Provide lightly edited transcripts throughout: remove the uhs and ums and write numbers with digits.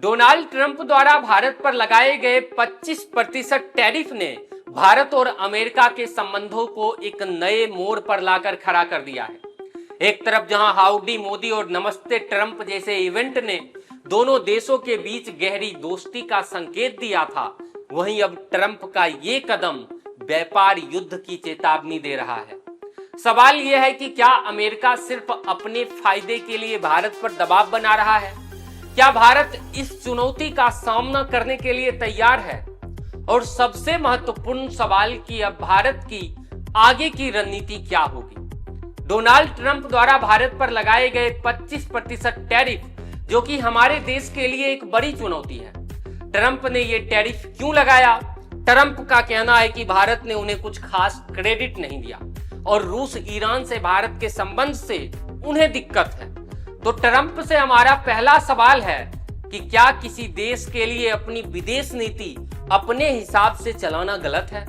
Donald Trump द्वारा भारत पर लगाए गए 25% टैरिफ ने भारत और अमेरिका के संबंधों को एक नए मोड़ पर लाकर खड़ा कर दिया है। एक तरफ जहां हाउडी मोदी और नमस्ते ट्रंप जैसे इवेंट ने दोनों देशों के बीच गहरी दोस्ती का संकेत दिया था, वहीं अब ट्रंप का ये कदम व्यापार युद्ध की चेतावनी दे रहा है। सवाल यह है कि क्या अमेरिका सिर्फ अपने फायदे के लिए भारत पर दबाव बना रहा है? क्या भारत इस चुनौती का सामना करने के लिए तैयार है? और सबसे महत्वपूर्ण सवाल कि अब भारत की आगे की रणनीति क्या होगी? डोनाल्ड ट्रंप द्वारा भारत पर लगाए गए 25% टैरिफ, जो कि हमारे देश के लिए एक बड़ी चुनौती है। ट्रंप ने यह टैरिफ क्यों लगाया? ट्रंप का कहना है कि भारत ने उन्हें कुछ खास क्रेडिट नहीं दिया और रूस ईरान से भारत के संबंध से उन्हें दिक्कत है। तो ट्रंप से हमारा पहला सवाल है कि क्या किसी देश के लिए अपनी विदेश नीति अपने हिसाब से चलाना गलत है?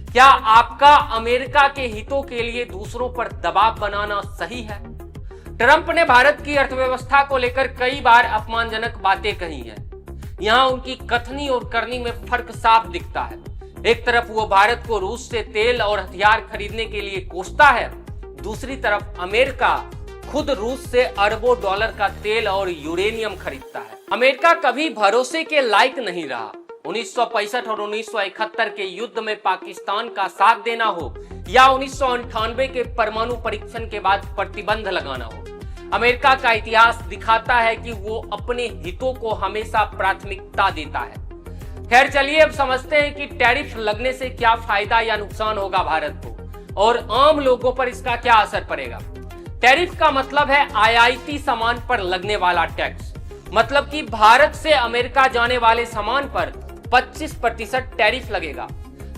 क्या आपका अमेरिका के हितों के लिए दूसरों पर दबाव बनाना सही है? ट्रंप ने भारत की अर्थव्यवस्था को लेकर कई बार अपमानजनक बातें कही हैं। यहां उनकी कथनी और करनी में फर्क साफ दिखता है। एक तरफ वो भारत को रूस से तेल और हथियार खरीदने के लिए कोसता है, दूसरी तरफ अमेरिका खुद रूस से अरबों डॉलर का तेल और यूरेनियम खरीदता है। अमेरिका कभी भरोसे के लायक नहीं रहा। 1965 और 1971 के युद्ध में पाकिस्तान का साथ देना हो या 1998 के परमाणु परीक्षण के बाद प्रतिबंध लगाना हो, अमेरिका का इतिहास दिखाता है कि वो अपने हितों को हमेशा प्राथमिकता देता है। खैर चलिए अब समझते हैं कि टैरिफ लगने से क्या फायदा या नुकसान होगा भारत को और आम लोगों पर इसका क्या असर पड़ेगा। टैरिफ का मतलब है आयाती सामान पर लगने वाला टैक्स। मतलब कि भारत से अमेरिका जाने वाले सामान पर 25% टैरिफ लगेगा।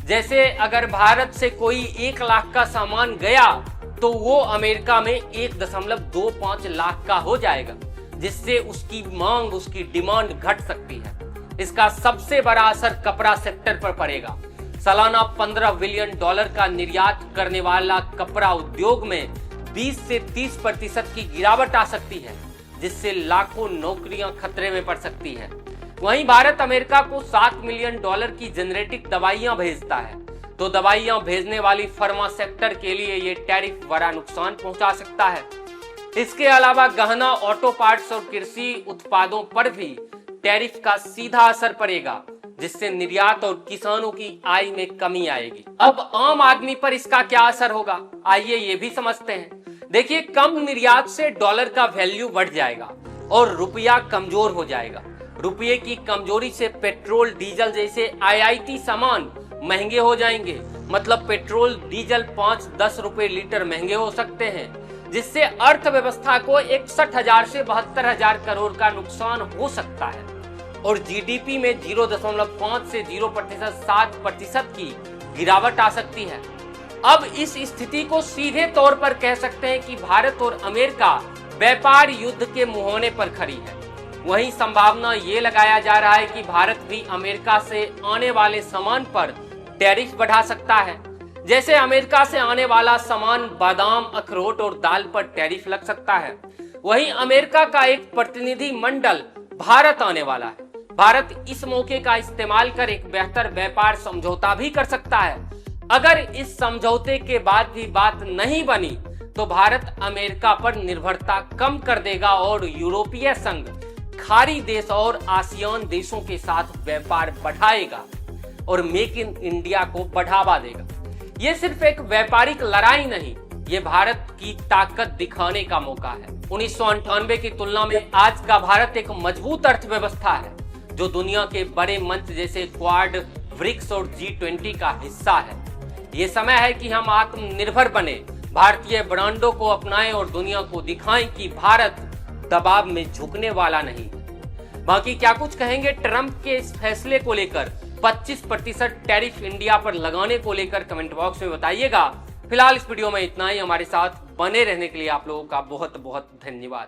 जैसे अगर भारत से कोई 1 लाख का सामान गया तो वो अमेरिका में 1.25 लाख का हो जाएगा, जिससे उसकी मांग, उसकी डिमांड घट सकती है। इसका सबसे बड़ा असर कपड़ा सेक्टर पर पड़ेगा। सालाना $15 बिलियन का निर्यात करने वाला कपड़ा उद्योग में 20 से 30% की गिरावट आ सकती है, जिससे लाखों नौकरियां खतरे में पड़ सकती है। वहीं भारत अमेरिका को $7 मिलियन की जेनेरिक दवाइयां भेजता है, तो दवाइयां भेजने वाली फार्मा सेक्टर के लिए ये टैरिफ बड़ा नुकसान पहुंचा सकता है। इसके अलावा गहना, ऑटो पार्ट्स और कृषि उत्पादों पर भी टैरिफ का सीधा असर पड़ेगा, जिससे निर्यात और किसानों की आय में कमी आएगी। अब आम आदमी पर इसका क्या असर होगा, आइए ये भी समझते हैं। देखिए, कम निर्यात से डॉलर का वैल्यू बढ़ जाएगा और रुपया कमजोर हो जाएगा। रुपये की कमजोरी से पेट्रोल, डीजल जैसे आयाती सामान महंगे हो जाएंगे। मतलब पेट्रोल, डीजल 5-10 रुपए लीटर महंगे हो सकते हैं, जिससे अर्थव्यवस्था को 61,000 से 72,000 करोड़ का नुकसान हो सकता है और जीडीपी में 0.5 से 0% 7% की गिरावट आ सकती है। अब इस स्थिति को सीधे तौर पर कह सकते हैं कि भारत और अमेरिका व्यापार युद्ध के मुहाने पर खड़ी है। वहीं संभावना ये लगाया जा रहा है कि भारत भी अमेरिका से आने वाले सामान पर टैरिफ बढ़ा सकता है। जैसे अमेरिका से आने वाला सामान बादाम, अखरोट और दाल पर टैरिफ लग सकता है। वहीं अमेरिका का एक प्रतिनिधि मंडल भारत आने वाला है। भारत इस मौके का इस्तेमाल कर एक बेहतर व्यापार समझौता भी कर सकता है। अगर इस समझौते के बाद भी बात नहीं बनी तो भारत अमेरिका पर निर्भरता कम कर देगा और यूरोपीय संघ, खाड़ी देश और आसियान देशों के साथ व्यापार बढ़ाएगा और मेक इन इंडिया को बढ़ावा देगा। ये सिर्फ एक व्यापारिक लड़ाई नहीं, ये भारत की ताकत दिखाने का मौका है। 1998 की तुलना में आज का भारत एक मजबूत अर्थव्यवस्था है, जो दुनिया के बड़े मंच जैसे क्वाड, ब्रिक्स और G20 का हिस्सा है। ये समय है कि हम आत्मनिर्भर बने, भारतीय ब्रांडों को अपनाएं और दुनिया को दिखाएं कि भारत दबाव में झुकने वाला नहीं। बाकी क्या कुछ कहेंगे ट्रंप के इस फैसले को लेकर, 25% टैरिफ इंडिया पर लगाने को लेकर कमेंट बॉक्स में बताइएगा। फिलहाल इस वीडियो में इतना ही। हमारे साथ बने रहने के लिए आप लोगों का बहुत बहुत धन्यवाद।